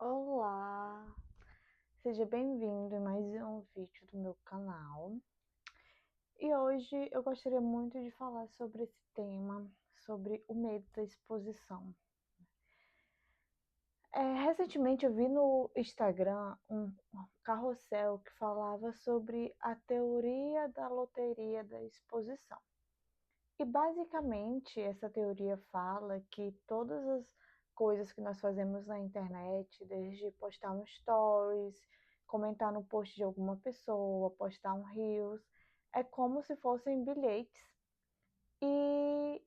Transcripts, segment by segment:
Olá, seja bem-vindo em mais um vídeo do meu canal. E hoje eu gostaria muito de falar sobre esse tema, sobre o medo da exposição. Recentemente eu vi no Instagram um carrossel que falava sobre a teoria da loteria da exposição. E basicamente essa teoria fala que todas as coisas que nós fazemos na internet, desde postar um stories, comentar no post de alguma pessoa, postar um reels, é como se fossem bilhetes e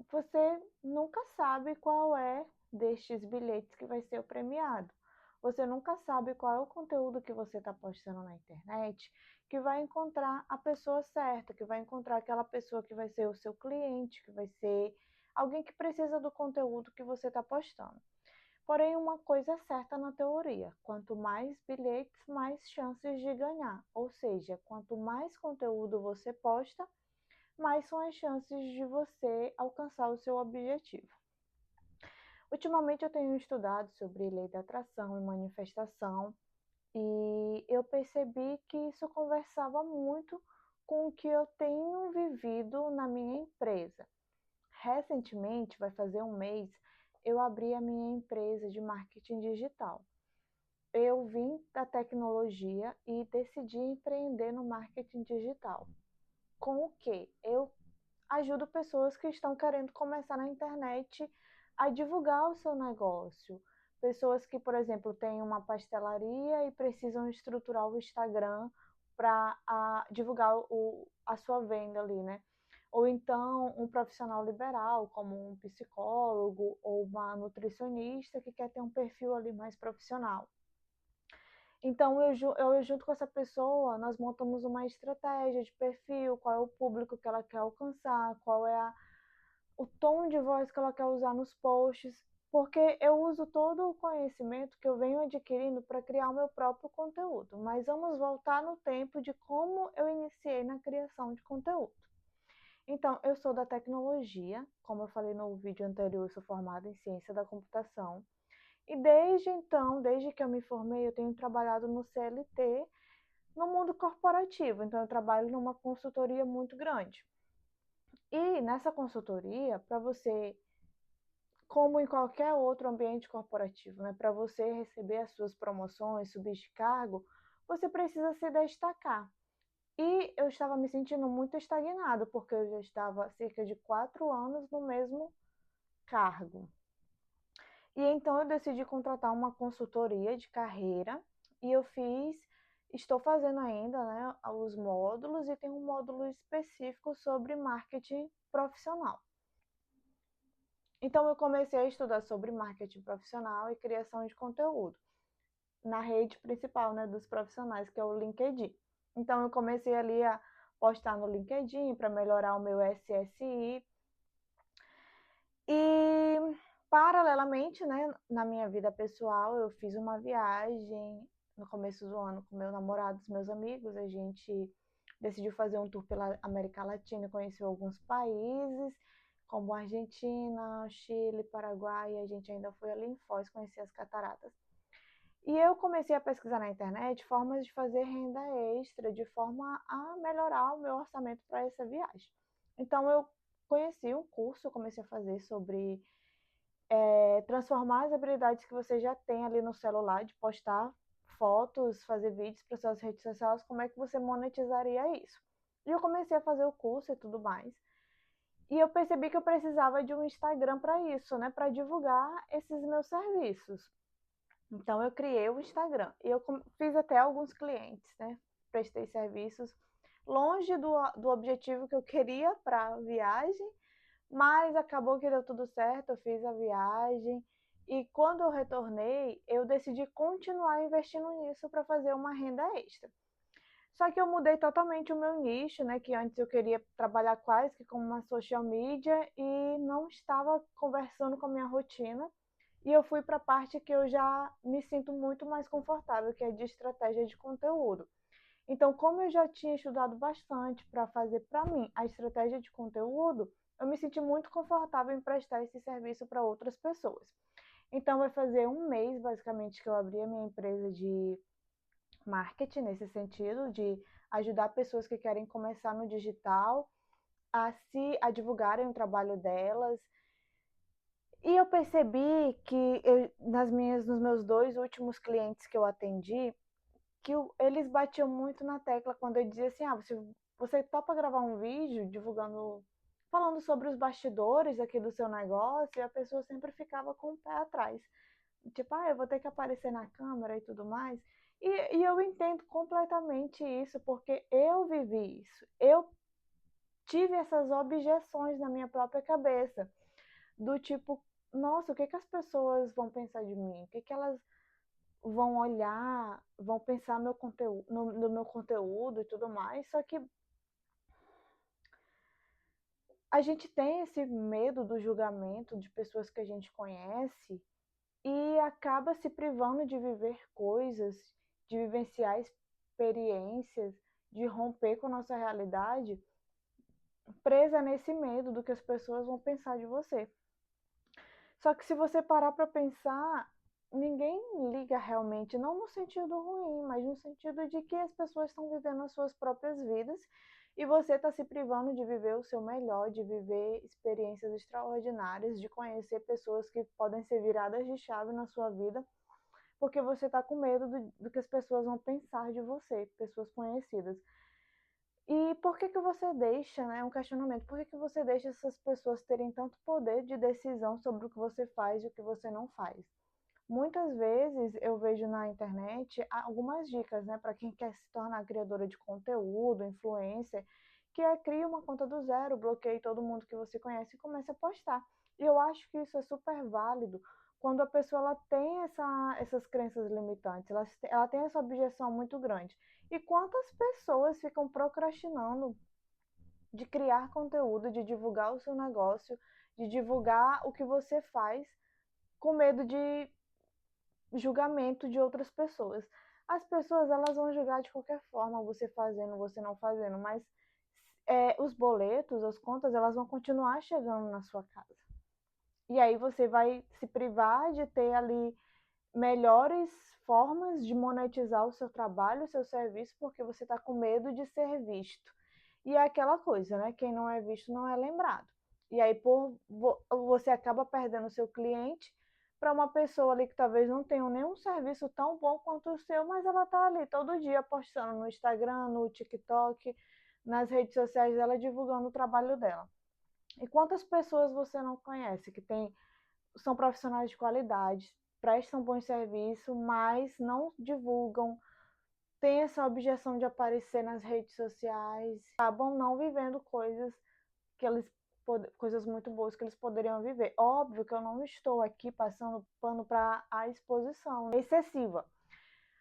você nunca sabe qual é destes bilhetes que vai ser o premiado. Você nunca sabe qual é o conteúdo que você está postando na internet que vai encontrar a pessoa certa, que vai encontrar aquela pessoa que vai ser o seu cliente, que vai ser alguém que precisa do conteúdo que você está postando. Porém, uma coisa é certa na teoria: quanto mais bilhetes, mais chances de ganhar. Ou seja, quanto mais conteúdo você posta, mais são as chances de você alcançar o seu objetivo. Ultimamente eu tenho estudado sobre lei da atração e manifestação e eu percebi que isso conversava muito com o que eu tenho vivido na minha empresa. Recentemente, vai fazer um mês, eu abri a minha empresa de marketing digital. Eu vim da tecnologia e decidi empreender no marketing digital. Com o que? Eu ajudo pessoas que estão querendo começar na internet a divulgar o seu negócio. Pessoas que, por exemplo, têm uma pastelaria e precisam estruturar o Instagram para divulgar a sua venda ali, né? Ou então um profissional liberal, como um psicólogo ou uma nutricionista que quer ter um perfil ali mais profissional. Então, eu junto com essa pessoa, nós montamos uma estratégia de perfil, qual é o público que ela quer alcançar, qual é o tom de voz que ela quer usar nos posts, porque eu uso todo o conhecimento que eu venho adquirindo para criar o meu próprio conteúdo. Mas vamos voltar no tempo de como eu iniciei na criação de conteúdo. Então, eu sou da tecnologia, como eu falei no vídeo anterior, eu sou formada em ciência da computação. E desde então, desde que eu me formei, eu tenho trabalhado no CLT, no mundo corporativo. Então, eu trabalho numa consultoria muito grande. E nessa consultoria, para você, como em qualquer outro ambiente corporativo, né, para você receber as suas promoções, subir de cargo, você precisa se destacar. E eu estava me sentindo muito estagnado, porque eu já estava há cerca de 4 anos no mesmo cargo. E então eu decidi contratar uma consultoria de carreira e estou fazendo ainda, né, os módulos e tem um módulo específico sobre marketing profissional. Então eu comecei a estudar sobre marketing profissional e criação de conteúdo na rede principal, né, dos profissionais, que é o LinkedIn. Então eu comecei ali a postar no LinkedIn para melhorar o meu SSI. E paralelamente, né, na minha vida pessoal, eu fiz uma viagem no começo do ano com meu namorado e meus amigos. A gente decidiu fazer um tour pela América Latina, conheceu alguns países, como Argentina, Chile, Paraguai, e a gente ainda foi ali em Foz conhecer as cataratas. E eu comecei a pesquisar na internet formas de fazer renda extra, de forma a melhorar o meu orçamento para essa viagem. Então eu conheci um curso, comecei a fazer sobre transformar as habilidades que você já tem ali no celular, de postar fotos, fazer vídeos para suas redes sociais, como é que você monetizaria isso. E eu comecei a fazer o curso e tudo mais. E eu percebi que eu precisava de um Instagram para isso, né, para divulgar esses meus serviços. Então eu criei o Instagram e eu fiz até alguns clientes, né? Prestei serviços longe do objetivo que eu queria para a viagem, mas acabou que deu tudo certo, eu fiz a viagem e quando eu retornei, eu decidi continuar investindo nisso para fazer uma renda extra. Só que eu mudei totalmente o meu nicho, né? Que antes eu queria trabalhar quase que como uma social media e não estava conversando com a minha rotina. E eu fui para a parte que eu já me sinto muito mais confortável, que é de estratégia de conteúdo. Então, como eu já tinha estudado bastante para fazer para mim a estratégia de conteúdo, eu me senti muito confortável em prestar esse serviço para outras pessoas. Então vai fazer um mês, basicamente, que eu abri a minha empresa de marketing, nesse sentido, de ajudar pessoas que querem começar no digital a divulgarem o trabalho delas. E eu percebi que nos meus 2 últimos clientes que eu atendi, que eles batiam muito na tecla quando eu dizia assim, você topa gravar um vídeo divulgando, falando sobre os bastidores aqui do seu negócio, e a pessoa sempre ficava com o pé atrás. Tipo, eu vou ter que aparecer na câmera e tudo mais. E eu entendo completamente isso, porque eu vivi isso. Eu tive essas objeções na minha própria cabeça, do tipo, nossa, o que que as pessoas vão pensar de mim? O que que elas vão olhar, vão pensar meu conteúdo, no meu conteúdo e tudo mais. Só que a gente tem esse medo do julgamento de pessoas que a gente conhece e acaba se privando de viver coisas, de vivenciar experiências, de romper com a nossa realidade, presa nesse medo do que as pessoas vão pensar de você. Só que se você parar para pensar, ninguém liga realmente, não no sentido ruim, mas no sentido de que as pessoas estão vivendo as suas próprias vidas e você está se privando de viver o seu melhor, de viver experiências extraordinárias, de conhecer pessoas que podem ser viradas de chave na sua vida, porque você está com medo do que as pessoas vão pensar de você, pessoas conhecidas. E por que que você deixa, né, um questionamento, por que que você deixa essas pessoas terem tanto poder de decisão sobre o que você faz e o que você não faz? Muitas vezes eu vejo na internet algumas dicas, né, para quem quer se tornar criadora de conteúdo, influencer, que cria uma conta do zero, bloqueie todo mundo que você conhece e comece a postar. E eu acho que isso é super válido quando a pessoa ela tem essas crenças limitantes, ela tem essa objeção muito grande. E quantas pessoas ficam procrastinando de criar conteúdo, de divulgar o seu negócio, de divulgar o que você faz, com medo de julgamento de outras pessoas. As pessoas elas vão julgar de qualquer forma, você fazendo, você não fazendo, mas os boletos, as contas, elas vão continuar chegando na sua casa. E aí você vai se privar de ter ali melhores formas de monetizar o seu trabalho, o seu serviço, porque você está com medo de ser visto. E é aquela coisa, né? Quem não é visto não é lembrado. E aí você acaba perdendo o seu cliente para uma pessoa ali que talvez não tenha nenhum serviço tão bom quanto o seu, mas ela está ali todo dia postando no Instagram, no TikTok, nas redes sociais dela, divulgando o trabalho dela. E quantas pessoas você não conhece que são profissionais de qualidade, prestam bom serviço, mas não divulgam, têm essa objeção de aparecer nas redes sociais, acabam não vivendo que eles coisas muito boas que eles poderiam viver. Óbvio que eu não estou aqui passando pano para a exposição excessiva.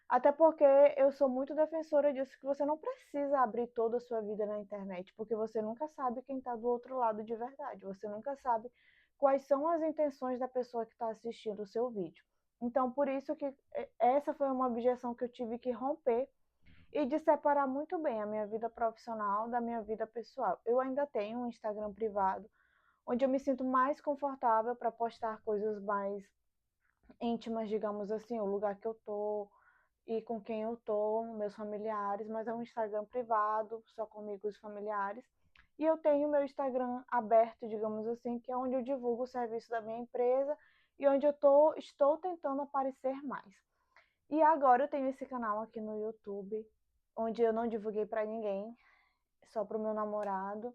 Até porque eu sou muito defensora disso, que você não precisa abrir toda a sua vida na internet, porque você nunca sabe quem está do outro lado de verdade. Você nunca sabe quais são as intenções da pessoa que está assistindo o seu vídeo. Então, por isso que essa foi uma objeção que eu tive que romper e de separar muito bem a minha vida profissional da minha vida pessoal. Eu ainda tenho um Instagram privado, onde eu me sinto mais confortável para postar coisas mais íntimas, digamos assim, o lugar que eu tô e com quem eu tô, meus familiares, mas é um Instagram privado, só comigo e os familiares. E eu tenho meu Instagram aberto, digamos assim, que é onde eu divulgo o serviço da minha empresa e onde estou tentando aparecer mais. E agora eu tenho esse canal aqui no YouTube, onde eu não divulguei para ninguém, só para o meu namorado,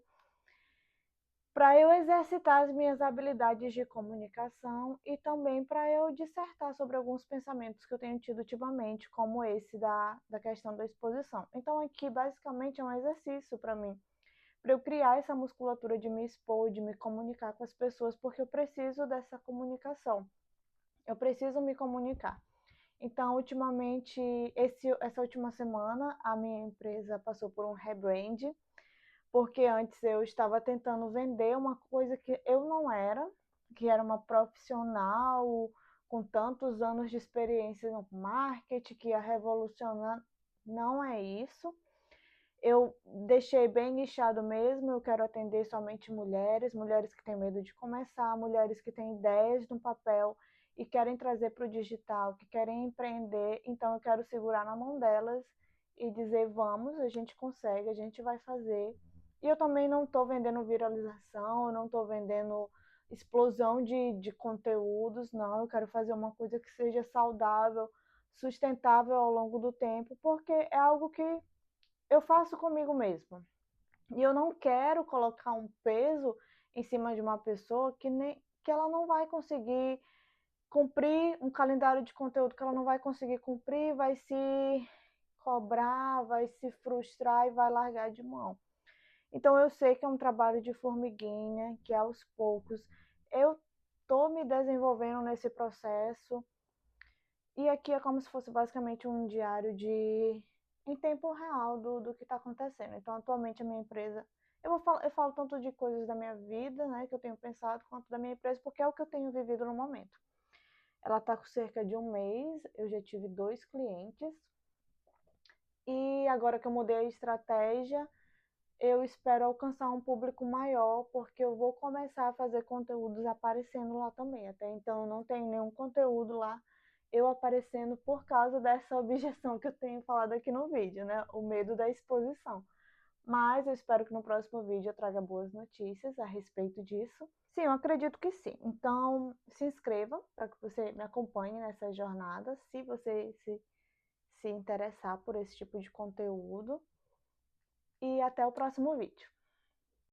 para eu exercitar as minhas habilidades de comunicação e também para eu dissertar sobre alguns pensamentos que eu tenho tido ultimamente, como esse da questão da exposição. Então, aqui basicamente é um exercício para mim, para eu criar essa musculatura de me expor, de me comunicar com as pessoas, porque eu preciso dessa comunicação, eu preciso me comunicar. Então, ultimamente, essa última semana, a minha empresa passou por um rebrand, porque antes eu estava tentando vender uma coisa que eu não era, que era uma profissional com tantos anos de experiência no marketing, que ia revolucionar. Não é isso. Eu deixei bem nichado mesmo, eu quero atender somente mulheres, mulheres que têm medo de começar, mulheres que têm ideias no papel e querem trazer para o digital, que querem empreender, então eu quero segurar na mão delas e dizer, vamos, a gente consegue, a gente vai fazer. E eu também não estou vendendo viralização, eu não estou vendendo explosão de conteúdos, não, eu quero fazer uma coisa que seja saudável, sustentável ao longo do tempo, porque é algo que eu faço comigo mesma. E eu não quero colocar um peso em cima de uma pessoa que ela não vai conseguir cumprir um calendário de conteúdo que ela não vai conseguir cumprir, vai se cobrar, vai se frustrar e vai largar de mão. Então eu sei que é um trabalho de formiguinha, que aos poucos eu estou me desenvolvendo nesse processo. E aqui é como se fosse basicamente um diário em tempo real do que está acontecendo. Então, atualmente a minha empresa, eu falo tanto de coisas da minha vida, né, que eu tenho pensado, quanto da minha empresa, porque é o que eu tenho vivido no momento. Ela está com cerca de um mês, eu já tive 2 clientes, e agora que eu mudei a estratégia, eu espero alcançar um público maior, porque eu vou começar a fazer conteúdos aparecendo lá também. Até então, eu não tenho nenhum conteúdo lá eu aparecendo por causa dessa objeção que eu tenho falado aqui no vídeo, né? O medo da exposição. Mas eu espero que no próximo vídeo eu traga boas notícias a respeito disso. Sim, eu acredito que sim. Então, se inscreva para que você me acompanhe nessa jornada, se você se interessar por esse tipo de conteúdo. E até o próximo vídeo.